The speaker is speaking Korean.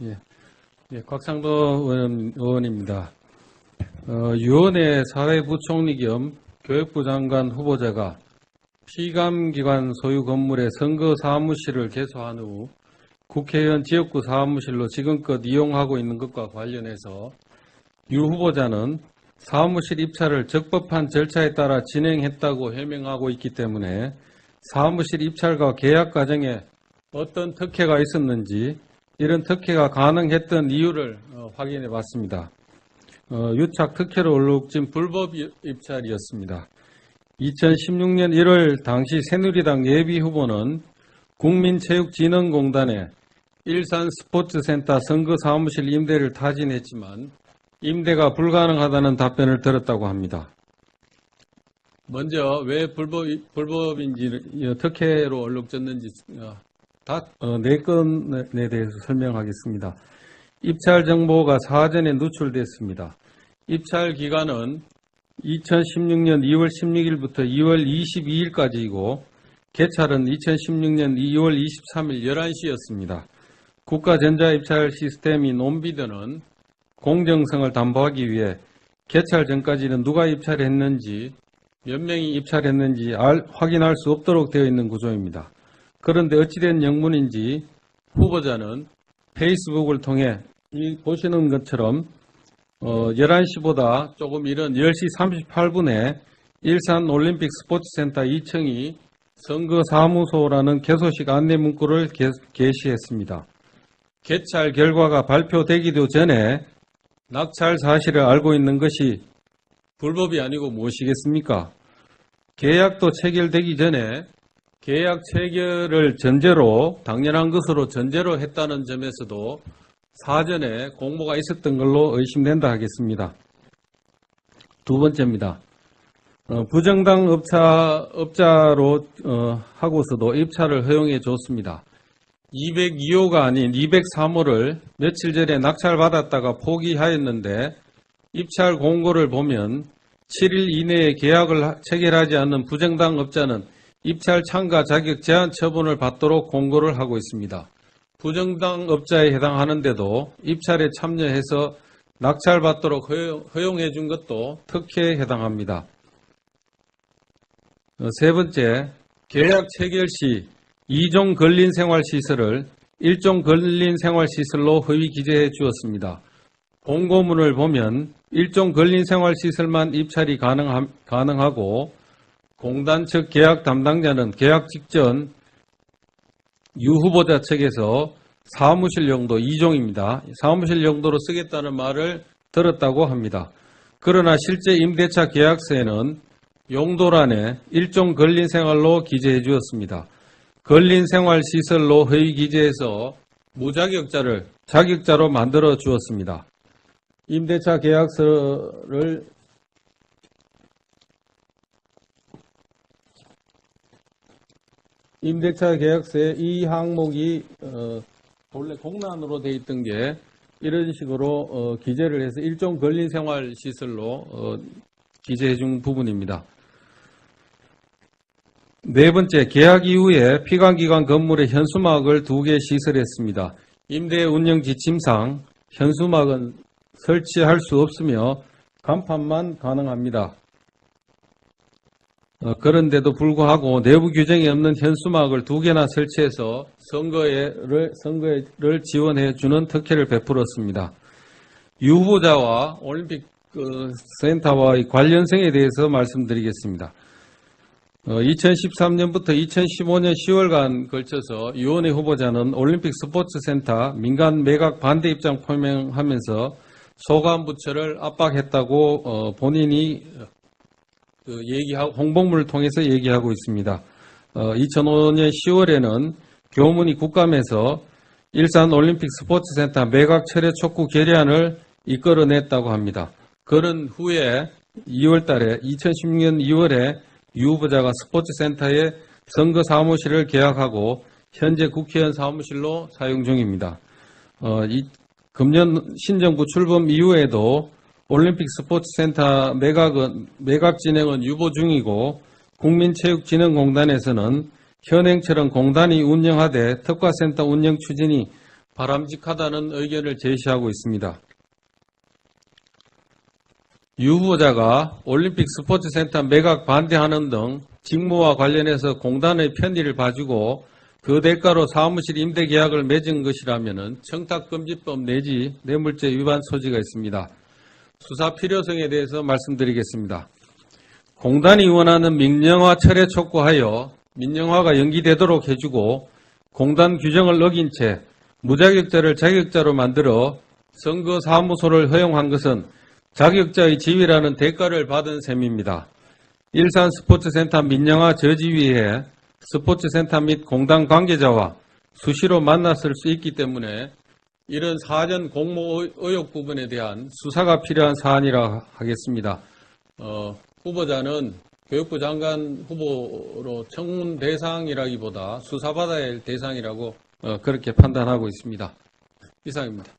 예, 곽상도 의원입니다. 유원회 사회부총리 겸 교육부 장관 후보자가 피감기관 소유 건물의 선거 사무실을 개소한 후 국회의원 지역구 사무실로 지금껏 이용하고 있는 것과 관련해서 유 후보자는 사무실 입찰을 적법한 절차에 따라 진행했다고 해명하고 있기 때문에 사무실 입찰과 계약 과정에 어떤 특혜가 있었는지, 이런 특혜가 가능했던 이유를 확인해 봤습니다. 유착 특혜로 얼룩진 불법 입찰이었습니다. 2016년 1월 당시 새누리당 예비후보는 국민체육진흥공단에 일산 스포츠센터 선거사무실 임대를 타진했지만 임대가 불가능하다는 답변을 들었다고 합니다. 먼저 왜 불법인지, 특혜로 얼룩졌는지 네 건에 대해서 설명하겠습니다. 입찰 정보가 사전에 누출됐습니다. 입찰 기간은 2016년 2월 16일부터 2월 22일까지이고 개찰은 2016년 2월 23일 11시였습니다. 국가전자입찰 시스템인 온비드는 공정성을 담보하기 위해 개찰 전까지는 누가 입찰했는지, 몇 명이 입찰했는지 확인할 수 없도록 되어 있는 구조입니다. 그런데 어찌된 영문인지 후보자는 페이스북을 통해 보시는 것처럼 11시보다 조금 이른 10시 38분에 일산 올림픽 스포츠센터 2층이 선거사무소라는 개소식 안내 문구를 게시했습니다. 개찰 결과가 발표되기도 전에 낙찰 사실을 알고 있는 것이 불법이 아니고 무엇이겠습니까? 계약도 체결되기 전에 계약 체결을 전제로, 당연한 것으로 전제로 했다는 점에서도 사전에 공모가 있었던 걸로 의심된다 하겠습니다. 두 번째입니다. 부정당 업자로 하고서도 입찰을 허용해 줬습니다. 202호가 아닌 203호를 며칠 전에 낙찰받았다가 포기하였는데 입찰 공고를 보면 7일 이내에 계약을 체결하지 않는 부정당 업자는 입찰 참가 자격 제한 처분을 받도록 공고를 하고 있습니다. 부정당 업자에 해당하는데도 입찰에 참여해서 낙찰받도록 허용해 준 것도 특혜에 해당합니다. 세 번째, 계약 체결 시 2종 근린생활시설을 1종 근린생활시설로 허위 기재해 주었습니다. 공고문을 보면 1종 근린생활시설만 입찰이 가능하고 공단 측 계약 담당자는 계약 직전 유 후보자 측에서 사무실 용도 2종입니다. 사무실 용도로 쓰겠다는 말을 들었다고 합니다. 그러나 실제 임대차 계약서에는 용도란에 1종 근린생활로 기재해 주었습니다. 근린생활시설로 허위 기재해서 무자격자를 자격자로 만들어 주었습니다. 임대차 계약서를 임대차 계약서에 이 항목이 본래 공란으로 되어 있던 게 이런 식으로 기재를 해서 일종 근린생활시설로 기재해 준 부분입니다. 네 번째, 계약 이후에 피감기관 건물에 현수막을 2개 시설했습니다. 임대 운영 지침상 현수막은 설치할 수 없으며 간판만 가능합니다. 그런데도 불구하고 내부 규정이 없는 현수막을 2개나 설치해서 선거를 지원해 주는 특혜를 베풀었습니다. 유 후보자와 올림픽 센터와의 관련성에 대해서 말씀드리겠습니다. 2013년부터 2015년 10월간 걸쳐서 유원회 후보자는 올림픽 스포츠센터 민간 매각 반대 입장 표명하면서 소관부처를 압박했다고 본인이 홍보물을 통해서 얘기하고 있습니다. 2005년 10월에는 교문위 국감에서 일산 올림픽 스포츠센터 매각 철회 촉구 결의안을 이끌어냈다고 합니다. 그런 후에 2016년 2월에 유 후보자가 스포츠센터에 선거 사무실을 계약하고 현재 국회의원 사무실로 사용 중입니다. 금년 신정부 출범 이후에도 올림픽 스포츠센터 매각 진행은 유보 중이고 국민체육진흥공단에서는 현행처럼 공단이 운영하되 특화센터 운영 추진이 바람직하다는 의견을 제시하고 있습니다. 유 후보자가 올림픽 스포츠센터 매각 반대하는 등 직무와 관련해서 공단의 편의를 봐주고 그 대가로 사무실 임대 계약을 맺은 것이라면 청탁금지법 내지 뇌물죄 위반 소지가 있습니다. 수사 필요성에 대해서 말씀드리겠습니다. 공단이 원하는 민영화 철회 촉구하여 민영화가 연기되도록 해주고 공단 규정을 어긴 채 무자격자를 자격자로 만들어 선거사무소를 허용한 것은 자격자의 지위라는 대가를 받은 셈입니다. 일산 스포츠센터 민영화 저지위에 스포츠센터 및 공단 관계자와 수시로 만났을 수 있기 때문에 이런 사전 공모 의혹 부분에 대한 수사가 필요한 사안이라 하겠습니다. 후보자는 교육부 장관 후보로 청문 대상이라기보다 수사받아야 할 대상이라고 그렇게 판단하고 있습니다. 이상입니다.